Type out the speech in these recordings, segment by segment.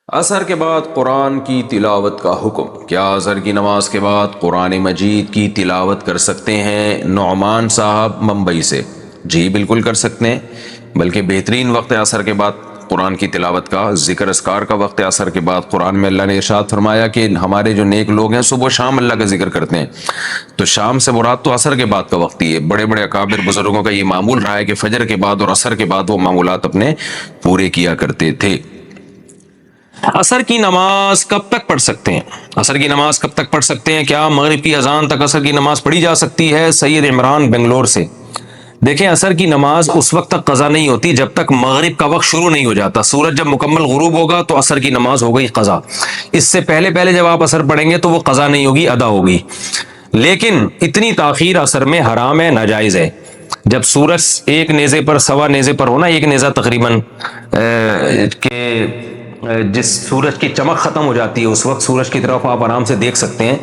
عصر کے بعد قرآن کی تلاوت کا حکم۔ کیا عصر کی نماز کے بعد قرآن مجید کی تلاوت کر سکتے ہیں؟ نعمان صاحب ممبئی سے۔ جی بالکل کر سکتے ہیں، بلکہ بہترین وقت عصر کے بعد قرآن کی تلاوت کا، ذکر اذکار کا وقت عصر کے بعد۔ قرآن میں اللہ نے ارشاد فرمایا کہ ہمارے جو نیک لوگ ہیں صبح و شام اللہ کا ذکر کرتے ہیں، تو شام سے مراد تو عصر کے بعد کا وقت ہی ہے۔ بڑے بڑے اکابر بزرگوں کا یہ معمول رہا ہے کہ فجر کے بعد اور عصر کے بعد وہ معمولات اپنے پورے کیا کرتے تھے۔ عصر کی نماز کب تک پڑھ سکتے ہیں؟ عصر کی نماز کب تک پڑھ سکتے ہیں؟ کیا مغرب کی اذان تک عصر کی نماز پڑھی جا سکتی ہے؟ سید عمران بنگلور سے۔ دیکھیں، عصر کی نماز اس وقت تک قضا نہیں ہوتی جب تک مغرب کا وقت شروع نہیں ہو جاتا۔ سورج جب مکمل غروب ہوگا تو عصر کی نماز ہو گئی قضا۔ اس سے پہلے پہلے جب آپ عصر پڑھیں گے تو وہ قضا نہیں ہوگی، ادا ہوگی۔ لیکن اتنی تاخیر عصر میں حرام ہے، ناجائز ہے۔ جب سورج ایک نیزے پر، سوا نیزے پر ہونا، ایک نیزہ تقریباً کہ جس سورج کی چمک ختم ہو جاتی ہے اس وقت سورج کی طرف آپ آرام سے دیکھ سکتے ہیں۔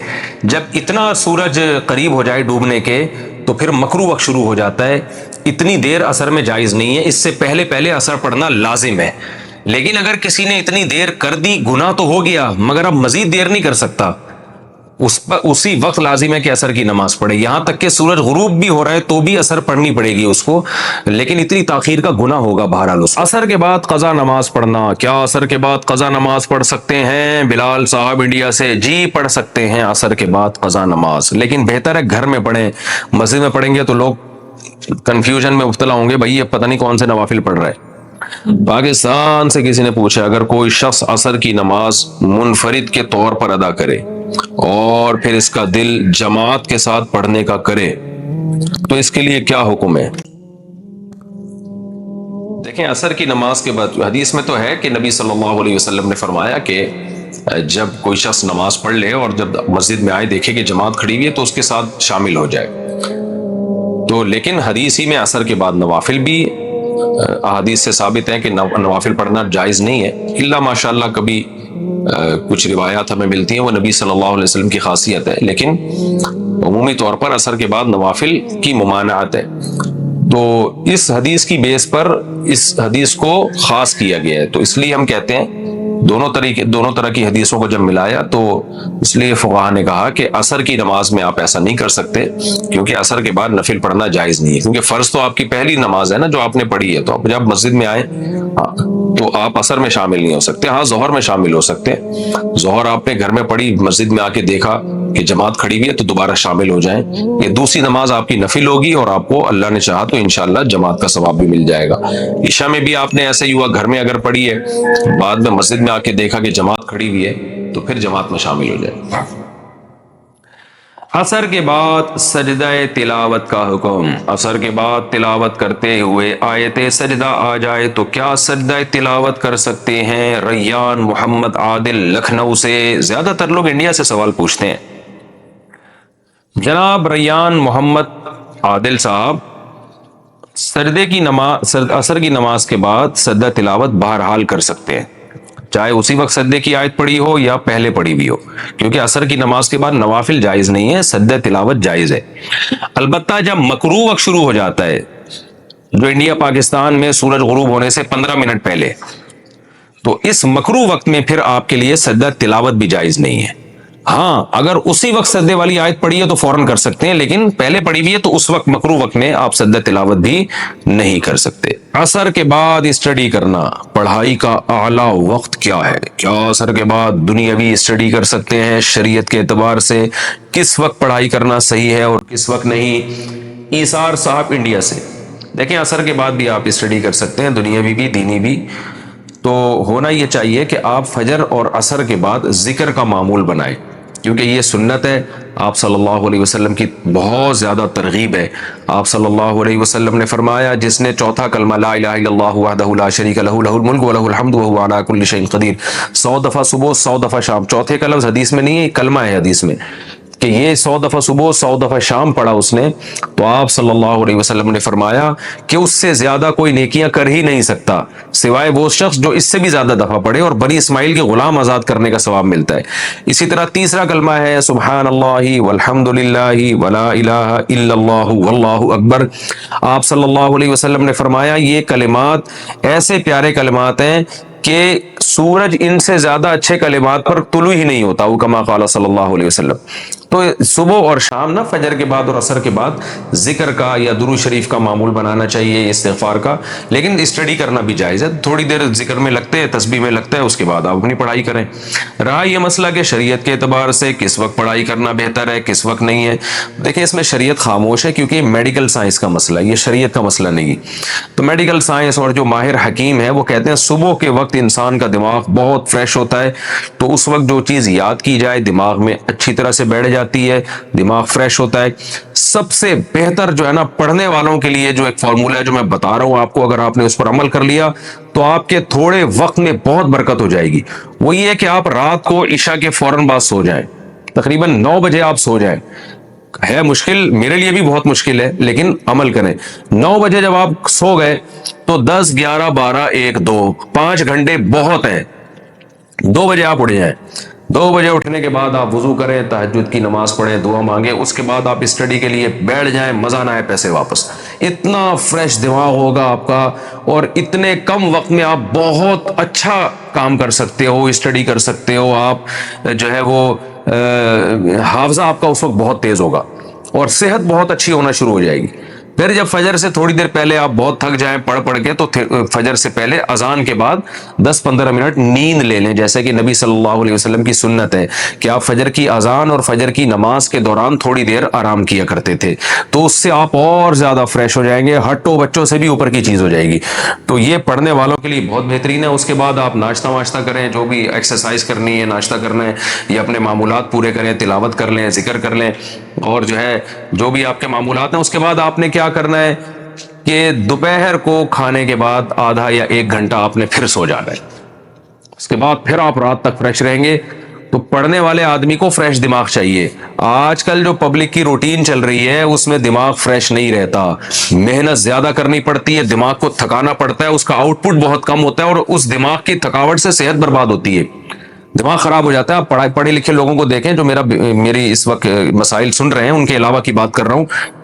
جب اتنا سورج قریب ہو جائے ڈوبنے کے تو پھر مکروہ وقت شروع ہو جاتا ہے۔ اتنی دیر عصر میں جائز نہیں ہے، اس سے پہلے پہلے عصر پڑھنا لازم ہے۔ لیکن اگر کسی نے اتنی دیر کر دی، گناہ تو ہو گیا، مگر اب مزید دیر نہیں کر سکتا، اسی وقت لازم ہے کہ عصر کی نماز پڑھے۔ یہاں تک کہ سورج غروب بھی ہو رہا ہے تو بھی عصر پڑھنی پڑے گی اس کو، لیکن اتنی تاخیر کا گناہ ہوگا بہرحال اس کو۔ عصر کے بعد قضا نماز پڑھنا، کیا عصر کے بعد قضا نماز پڑھ سکتے ہیں؟ بلال صاحب انڈیا سے۔ جی پڑھ سکتے ہیں عصر کے بعد قضا نماز، لیکن بہتر ہے گھر میں پڑھیں۔ مسجد میں پڑھیں گے تو لوگ کنفیوژن میں مبتلا ہوں گے، بھائی یہ پتہ نہیں کون سے نوافل پڑھ رہا ہے۔ پاکستان سے کسی نے پوچھا، اگر کوئی شخص عصر کی نماز منفرد کے طور پر ادا کرے اور پھر اس کا دل جماعت کے ساتھ پڑھنے کا کرے تو اس کے لیے کیا حکم ہے؟ دیکھیں، عصر کی نماز کے بعد حدیث میں تو ہے کہ نبی صلی اللہ علیہ وسلم نے فرمایا کہ جب کوئی شخص نماز پڑھ لے اور جب مسجد میں آئے دیکھے کہ جماعت کھڑی ہوئی ہے تو اس کے ساتھ شامل ہو جائے۔ تو لیکن حدیث ہی میں عصر کے بعد نوافل بھی احادیث سے ثابت ہیں کہ نوافل پڑھنا جائز نہیں ہے، الا ماشاءاللہ کبھی کچھ روایات ہمیں ملتی ہیں، وہ نبی صلی اللہ علیہ وسلم کی خاصیت ہے، لیکن عمومی طور پر عصر کے بعد نوافل کی ممانعت ہے۔ تو اس حدیث کی بیس پر اس حدیث کو خاص کیا گیا ہے، تو اس لیے ہم کہتے ہیں دونوں طرح کی حدیثوں کو جب ملایا تو اس لیے فقہا نے کہا کہ عصر کی نماز میں آپ ایسا نہیں کر سکتے، کیونکہ عصر کے بعد نفل پڑھنا جائز نہیں ہے، کیونکہ فرض تو آپ کی پہلی نماز ہے نا جو آپ نے پڑھی ہے، تو آپ جب مسجد میں آئے تو آپ عصر میں شامل نہیں ہو سکتے۔ ہاں ظہر میں شامل ہو سکتے ہیں، ظہر آپ نے گھر میں پڑھی، مسجد میں آ کے دیکھا کہ جماعت کھڑی ہوئی ہے تو دوبارہ شامل ہو جائیں۔ یہ دوسری نماز آپ کی نفل ہوگی اور آپ کو اللہ نے چاہا تو انشاءاللہ جماعت کا ثواب بھی مل جائے گا۔ عشاء میں بھی آپ نے ایسے ہی ہوا، گھر میں اگر پڑھی ہے، بعد میں مسجد میں آ کے دیکھا کہ جماعت کھڑی ہوئی ہے تو پھر جماعت میں شامل ہو جائے۔ عصر کے بعد سجدہ تلاوت کا حکم۔ عصر کے بعد تلاوت کرتے ہوئے آیت سجدہ آ جائے تو کیا سجدہ تلاوت کر سکتے ہیں؟ ریان محمد عادل لکھنؤ سے۔ زیادہ تر لوگ انڈیا سے سوال پوچھتے ہیں۔ جناب ریان محمد عادل صاحب، عصر کی نماز کے بعد سجدہ تلاوت بہرحال کر سکتے ہیں، چاہے اسی وقت سجدے کی آیت پڑھی ہو یا پہلے پڑھی بھی ہو، کیونکہ عصر کی نماز کے بعد نوافل جائز نہیں ہے، سجدہ تلاوت جائز ہے۔ البتہ جب مکروہ وقت شروع ہو جاتا ہے، جو انڈیا پاکستان میں سورج غروب ہونے سے 15 منٹ پہلے، تو اس مکروہ وقت میں پھر آپ کے لیے سجدہ تلاوت بھی جائز نہیں ہے۔ ہاں اگر اسی وقت سجدے والی آیت پڑھی ہے تو فوراً کر سکتے ہیں، لیکن پہلے پڑھی ہوئی ہے تو اس وقت مکروہ وقت میں آپ سجدہ تلاوت بھی نہیں کر سکتے۔ عصر کے بعد اسٹڈی کرنا، پڑھائی کا اعلیٰ وقت کیا ہے؟ کیا عصر کے بعد دنیاوی اسٹڈی کر سکتے ہیں؟ شریعت کے اعتبار سے کس وقت پڑھائی کرنا صحیح ہے اور کس وقت نہیں؟ ایثار صاحب انڈیا سے۔ دیکھیں، عصر کے بعد بھی آپ اسٹڈی کر سکتے ہیں، دنیاوی بھی دینی بھی۔ تو ہونا یہ چاہیے کہ آپ فجر اور عصر کے بعد ذکر کا معمول بنائیں، کیونکہ یہ سنت ہے، آپ صلی اللہ علیہ وسلم کی بہت زیادہ ترغیب ہے۔ آپ صلی اللہ علیہ وسلم نے فرمایا، جس نے چوتھا کلمہ لا الہ الا اللہ وحدہ لا شریک لہ لہ الملک ولہ الحمد وہو علی کل شیء قدیر 100 دفعہ صبح 100 دفعہ شام، چوتھے کا لفظ حدیث میں نہیں ہے، کلمہ ہے حدیث میں، کہ یہ 100 دفعہ صبح 100 دفعہ شام پڑھا اس نے، تو آپ صلی اللہ علیہ وسلم نے فرمایا کہ اس سے زیادہ کوئی نیکیاں کر ہی نہیں سکتا سوائے وہ شخص جو اس سے بھی زیادہ دفعہ پڑھے، اور بنی اسماعیل کے غلام آزاد کرنے کا ثواب ملتا ہے۔ اسی طرح تیسرا کلمہ ہے سبحان اللہ والحمد للہ ولا الہ الا اللہ واللہ اکبر۔ آپ صلی اللہ علیہ وسلم نے فرمایا یہ کلمات ایسے پیارے کلمات ہیں کہ سورج ان سے زیادہ اچھے کلمات پر طلوع ہی نہیں ہوتا، وہ کما قال صلی اللہ علیہ وسلم. تو صبح اور شام نا، فجر کے بعد اور عصر کے بعد ذکر کا یا درود شریف کا معمول بنانا چاہیے، استغفار کا. لیکن اسٹڈی کرنا بھی جائز ہے، تھوڑی دیر ذکر میں لگتے ہیں، تسبیح میں لگتا ہے، اس کے بعد آپ اپنی پڑھائی کریں. رہا یہ مسئلہ کہ شریعت کے اعتبار سے کس وقت پڑھائی کرنا بہتر ہے، کس وقت نہیں ہے، دیکھیں اس میں شریعت خاموش ہے، کیونکہ میڈیکل سائنس کا مسئلہ ہے، یہ شریعت کا مسئلہ نہیں. تو میڈیکل سائنس اور جو ماہر حکیم ہے وہ کہتے ہیں صبح کے وقت انسان کا دماغ بہت فریش ہوتا ہے، تو اس وقت جو چیز یاد کی جائے دماغ میں اچھی طرح سے بیٹھ جاتی ہے، دماغ فریش ہوتا ہے. سب سے بہتر جو ہے نا پڑھنے والوں کے لیے جو ایک فارمولہ ہے جو میں بتا رہا ہوں آپ کو، اگر آپ نے اس پر عمل کر لیا تو آپ کے تھوڑے وقت میں بہت برکت ہو جائے گی. وہ یہ ہے کہ آپ رات کو عشاء کے فوراً بعد سو جائیں، تقریباً 9 بجے آپ سو جائیں. ہے مشکل، میرے لیے بھی بہت مشکل ہے، لیکن عمل کریں. 9 بجے جب آپ سو گئے تو 10 11 12 1 2 5 گھنٹے بہت ہیں. 2 بجے آپ اٹھ جائیں. 2 بجے اٹھنے کے بعد آپ وضو کریں، تہجد کی نماز پڑھیں، دعا مانگیں، اس کے بعد آپ اسٹڈی کے لیے بیٹھ جائیں. مزہ نہ آئے پیسے واپس. اتنا فریش دماغ ہوگا آپ کا، اور اتنے کم وقت میں آپ بہت اچھا کام کر سکتے ہو، اسٹڈی کر سکتے ہو. آپ جو ہے وہ حافظہ آپ کا اس وقت بہت تیز ہوگا، اور صحت بہت اچھی ہونا شروع ہو جائے گی. پھر جب فجر سے تھوڑی دیر پہلے آپ بہت تھک جائیں پڑھ کے، تو فجر سے پہلے اذان کے بعد 10-15 منٹ نیند لے لیں، جیسے کہ نبی صلی اللہ علیہ وسلم کی سنت ہے کہ آپ فجر کی اذان اور فجر کی نماز کے دوران تھوڑی دیر آرام کیا کرتے تھے. تو اس سے آپ اور زیادہ فریش ہو جائیں گے، ہٹو بچوں سے بھی اوپر کی چیز ہو جائے گی. تو یہ پڑھنے والوں کے لیے بہت بہترین ہے. اس کے بعد آپ ناشتہ واشتہ کریں، جو بھی ایکسرسائز کرنی ہے، ناشتہ کرنا ہے، یا اپنے معمولات پورے کریں، تلاوت کر لیں، ذکر کر لیں، اور جو ہے جو بھی آپ کے معمولات ہیں. اس کے بعد آپ نے کیا کرنا ہے کہ دوپہر کو کھانے کے بعد آدھا یا 1 گھنٹہ آپ نے پھر سو جانا ہے. اس کے بعد پھر آپ رات تک فریش رہیں گے. تو پڑھنے والے آدمی کو فریش دماغ چاہیے. آج کل جو پبلک کی روٹین چل رہی ہے اس میں دماغ فریش نہیں رہتا، محنت زیادہ کرنی پڑتی ہے، دماغ کو تھکانا پڑتا ہے، اس کا آؤٹ پٹ بہت کم ہوتا ہے، اور اس دماغ کی تھکاوٹ سے صحت برباد ہوتی ہے، دماغ خراب ہو جاتا ہے. آپ پڑھے لکھے لوگوں کو دیکھیں جو میری اس وقت مسائل سن رہے ہیں، ان کے علاوہ کی بات کر رہا ہوں.